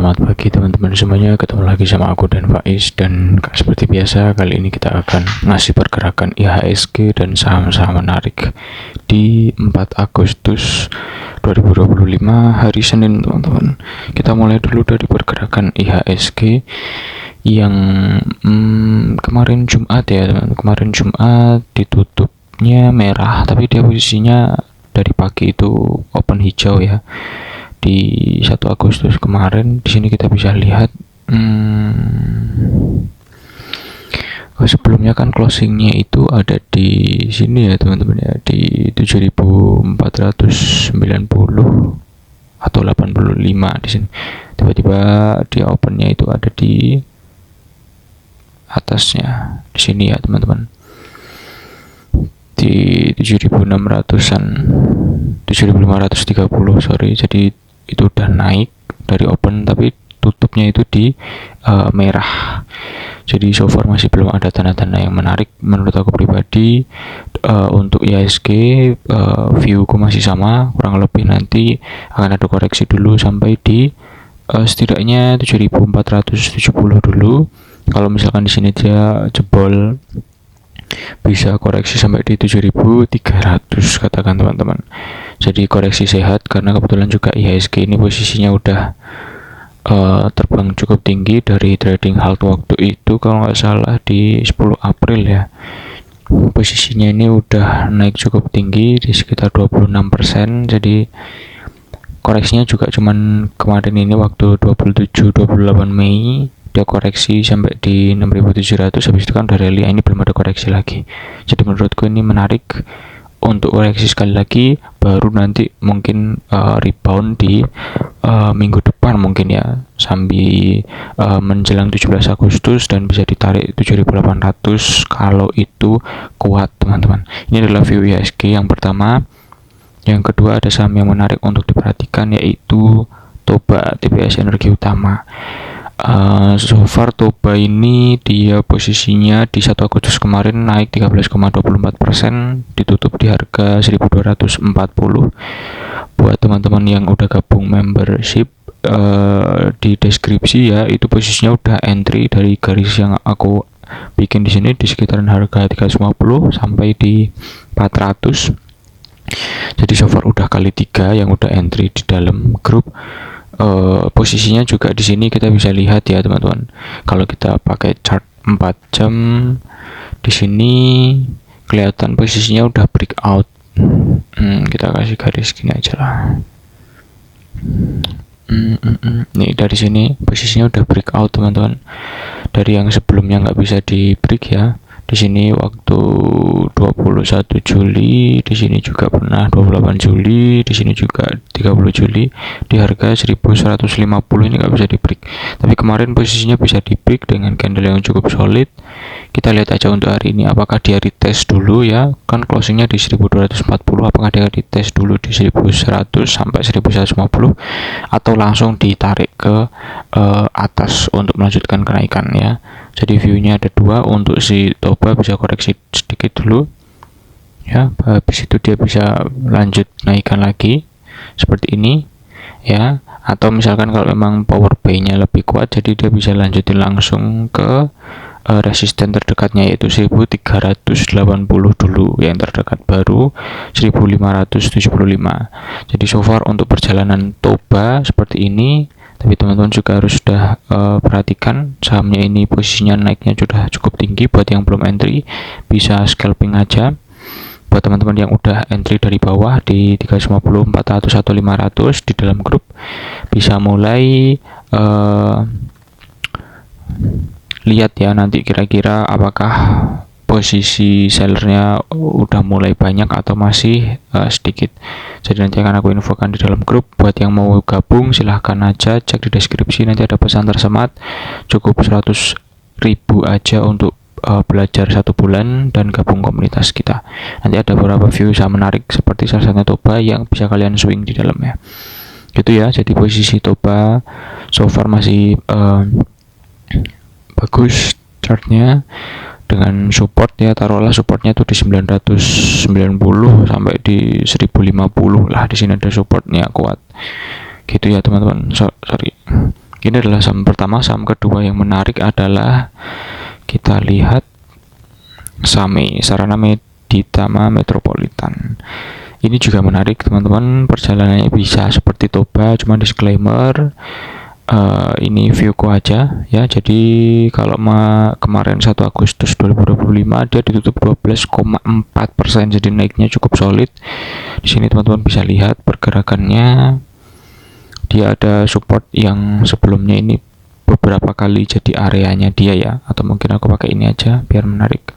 Selamat pagi teman-teman semuanya, ketemu lagi sama aku dan Faiz. Dan seperti biasa, kali ini kita akan ngasih pergerakan IHSG dan saham-saham menarik di 4 Agustus 2025 hari Senin teman-teman. Kita mulai dulu dari pergerakan IHSG yang kemarin Jumat ya teman. Kemarin Jumat ditutupnya merah, tapi dia posisinya dari pagi itu open hijau ya. Di 1 Agustus kemarin di sini kita bisa lihat sebelumnya kan closingnya itu ada di sini ya teman-teman ya, di 7490 atau 85 di sini. Tiba-tiba di opennya itu ada di atasnya di sini ya teman-teman, di 7600-an, 7530 sorry. Jadi itu udah naik dari open, tapi tutupnya itu di merah. Jadi so far masih belum ada tanda-tanda yang menarik menurut aku pribadi. Untuk IHSG viewku masih sama, kurang lebih nanti akan ada koreksi dulu sampai di setidaknya 7470 dulu. Kalau misalkan di sini dia jebol, bisa koreksi sampai di 7300 katakan teman-teman. Jadi koreksi sehat, karena kebetulan juga IHSG ini posisinya udah terbang cukup tinggi dari trading halt waktu itu, kalau nggak salah di 10 April ya. Posisinya ini udah naik cukup tinggi di sekitar 26%. Jadi koreksinya juga cuman kemarin ini waktu 27-28 Mei dia koreksi sampai di 6700. Habis itu kan udah rally, ini belum ada koreksi lagi. Jadi menurutku ini menarik untuk koreksi sekali lagi, baru nanti mungkin rebound di minggu depan mungkin ya, sambil menjelang 17 Agustus dan bisa ditarik 7800 kalau itu kuat teman-teman. Ini adalah view IHSG yang pertama. Yang kedua, ada saham yang menarik untuk diperhatikan, yaitu Toba TBS Energi Utama. So far Toba ini dia posisinya di 1 Agustus kemarin naik 13,24%, ditutup di harga 1240. Buat teman-teman yang udah gabung membership, di deskripsi ya, itu posisinya udah entry dari garis yang aku bikin di sini di sekitaran harga 350 sampai di 400. Jadi so far udah kali 3 yang udah entry di dalam grup. Posisinya juga di sini kita bisa lihat ya teman-teman. Kalau kita pakai chart 4 jam di sini kelihatan posisinya udah breakout. Kita kasih garis gini aja lah. Nih dari sini posisinya udah breakout teman-teman. Dari yang sebelumnya nggak bisa di break ya. Di sini waktu 21 Juli, di sini juga pernah 28 Juli, di sini juga 30 Juli di harga 1150 ini nggak bisa di break. Tapi kemarin posisinya bisa di break dengan candle yang cukup solid. Kita lihat aja untuk hari ini apakah dia retest dulu ya. Kan closingnya di 1240, apakah dia retest dulu di 1100 sampai 1150 atau langsung ditarik ke atas untuk melanjutkan kenaikan ya. Jadi viewnya ada dua. Untuk si Toba bisa koreksi sedikit dulu ya, habis itu dia bisa lanjut naikkan lagi seperti ini ya. Atau misalkan kalau memang power buy-nya lebih kuat, jadi dia bisa lanjutin langsung ke resisten terdekatnya, yaitu 1380 dulu yang terdekat, baru 1575. Jadi so far untuk perjalanan Toba seperti ini. Tapi teman-teman juga harus sudah perhatikan sahamnya ini posisinya naiknya sudah cukup tinggi. Buat yang belum entry bisa scalping aja. Buat teman-teman yang udah entry dari bawah di 350, 400 atau 500 di dalam grup, bisa mulai lihat ya nanti kira-kira apakah posisi sellernya udah mulai banyak atau masih sedikit. Jadi nanti akan aku infokan di dalam grup. Buat yang mau gabung silahkan aja cek di deskripsi, nanti ada pesan tersemat. Cukup 100.000 aja untuk belajar 1 bulan dan gabung komunitas kita. Nanti ada beberapa view saham menarik seperti salah satunya Toba yang bisa kalian swing di dalamnya gitu ya. Jadi posisi Toba so far masih bagus chartnya, dengan support ya, taruhlah supportnya tuh di 990 sampai di 1050 lah. Di sini ada supportnya kuat gitu ya teman-teman. Sorry Ini adalah saham pertama. Saham kedua yang menarik adalah kita lihat SAME, Sarana Meditama Metropolitan. Ini juga menarik teman-teman, perjalanannya bisa seperti Toba, cuma disclaimer ini viewku aja ya. Jadi kalau kemarin 1 Agustus 2025 dia ditutup 12,4%, jadi naiknya cukup solid. Di sini teman-teman bisa lihat pergerakannya, dia ada support yang sebelumnya ini beberapa kali jadi areanya dia ya, atau mungkin aku pakai ini aja biar menarik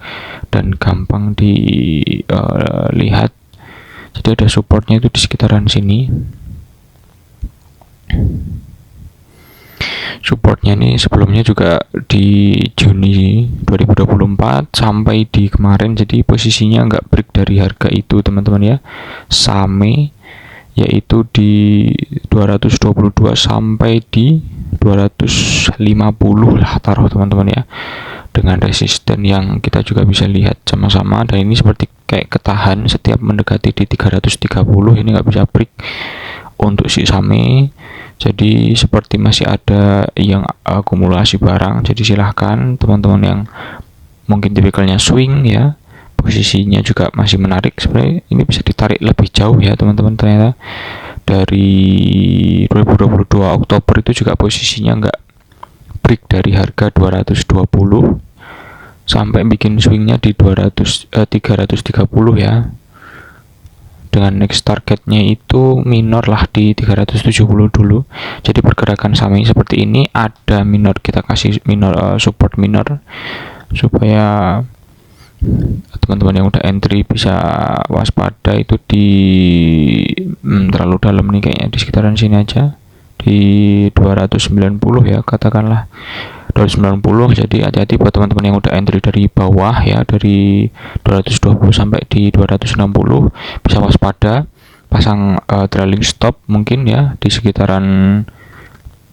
dan gampang dilihat. Jadi ada supportnya itu di sekitaran sini. Supportnya ini sebelumnya juga di Juni 2024 sampai di kemarin, jadi posisinya nggak break dari harga itu teman-teman ya. SAME yaitu di 222 sampai di 250 lah taruh teman-teman ya, dengan resisten yang kita juga bisa lihat sama-sama. Dan ini seperti kayak ketahan setiap mendekati di 330, ini nggak bisa break untuk si SAME. Jadi seperti masih ada yang akumulasi barang, jadi silahkan teman-teman yang mungkin tipikalnya swing ya, posisinya juga masih menarik. Sebenarnya ini bisa ditarik lebih jauh ya teman-teman, ternyata dari 2022 Oktober itu juga posisinya nggak break dari harga 220 sampai bikin swingnya di 330 ya, dengan next targetnya itu minor lah di 370 dulu. Jadi pergerakan SAME seperti ini, ada minor, kita kasih minor support minor supaya teman-teman yang udah entry bisa waspada. Itu di terlalu dalam nih kayaknya, di sekitaran sini aja di 290 ya katakanlah 290. Jadi hati-hati buat teman-teman yang udah entry dari bawah ya, dari 220 sampai di 260 bisa waspada, pasang trailing stop mungkin ya di sekitaran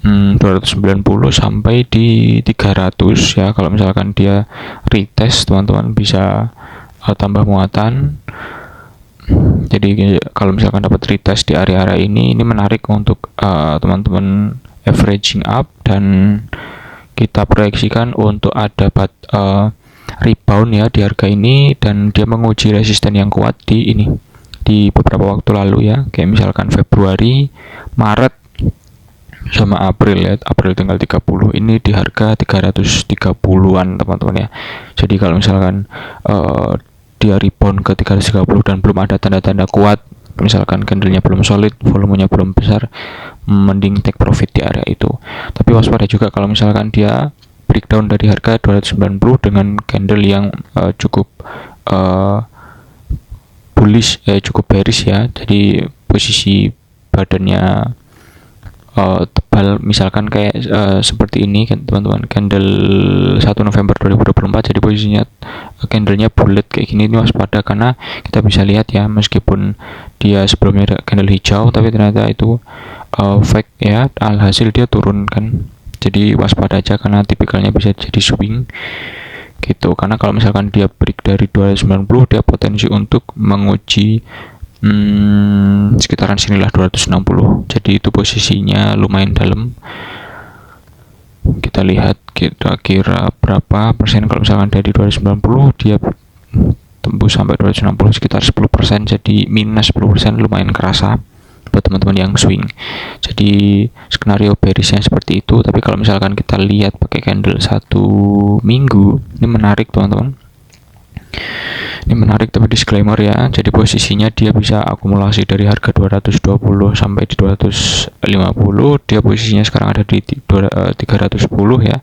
290 sampai di 300 ya. Kalau misalkan dia retest, teman-teman bisa tambah muatan. Jadi kalau misalkan dapat retest di area-area ini menarik untuk teman-teman averaging up, dan kita proyeksikan untuk ada rebound ya di harga ini, dan dia menguji resisten yang kuat di ini di beberapa waktu lalu ya, kayak misalkan Februari, Maret sama April ya. April tanggal 30 ini di harga 330-an teman-teman ya. Jadi kalau misalkan dia rebound ke 330 dan belum ada tanda-tanda kuat, misalkan candlenya belum solid, volumenya belum besar, mending take profit di area itu. Tapi waspada juga kalau misalkan dia breakdown dari harga 290 dengan candle yang cukup bullish, cukup bearish ya. Jadi posisi badannya tebal, misalkan kayak seperti ini kan teman-teman, candle 1 November 2024, jadi posisinya candlenya bullet kayak gini, ini waspada karena kita bisa lihat ya, meskipun dia sebelumnya ada candle hijau tapi ternyata itu fake ya, alhasil dia turun kan. Jadi waspada aja karena tipikalnya bisa jadi swing gitu, karena kalau misalkan dia break dari 290 dia potensi untuk menguji sekitaran sinilah 260. Jadi itu posisinya lumayan dalam. Kita lihat kira-kira berapa persen kalau misalkan dari 290 dia tembus sampai 260, sekitar 10%, jadi minus 10% lumayan kerasa buat teman-teman yang swing. Jadi skenario bearishnya seperti itu. Tapi kalau misalkan kita lihat pakai candle 1 minggu, ini menarik teman-teman. Ini menarik tapi disclaimer ya. Jadi posisinya dia bisa akumulasi dari harga 220 sampai di 250. Dia posisinya sekarang ada di 310 ya.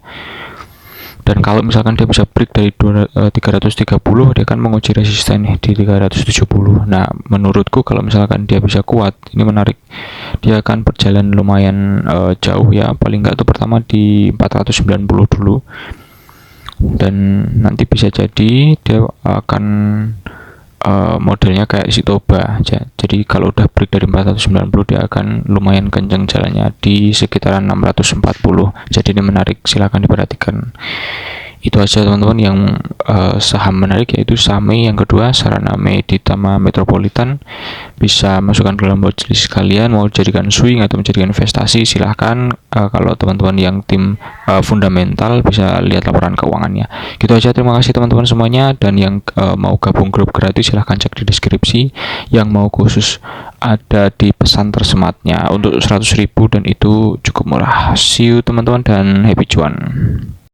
Dan kalau misalkan dia bisa break dari 330, dia akan menguji resisten nih di 370. Nah, menurutku kalau misalkan dia bisa kuat, ini menarik. Dia akan berjalan lumayan jauh ya. Paling nggak tuh pertama di 490 dulu. Dan nanti bisa jadi dia akan modelnya kayak si Toba aja. Jadi kalau udah break dari 490 dia akan lumayan kenceng jalannya di sekitaran 640. Jadi ini menarik, silahkan diperhatikan. Itu aja teman-teman yang saham menarik, yaitu SAME. Yang kedua Saraname Ditama Metropolitan, bisa masukkan dalam watchlist kalian, mau jadikan swing atau menjadikan investasi silahkan. Kalau teman-teman yang tim fundamental bisa lihat laporan keuangannya. Gitu aja, terima kasih teman-teman semuanya. Dan yang mau gabung grup gratis silahkan cek di deskripsi. Yang mau khusus ada di pesan tersematnya untuk 100.000 dan itu cukup murah. See you teman-teman dan happy cuan.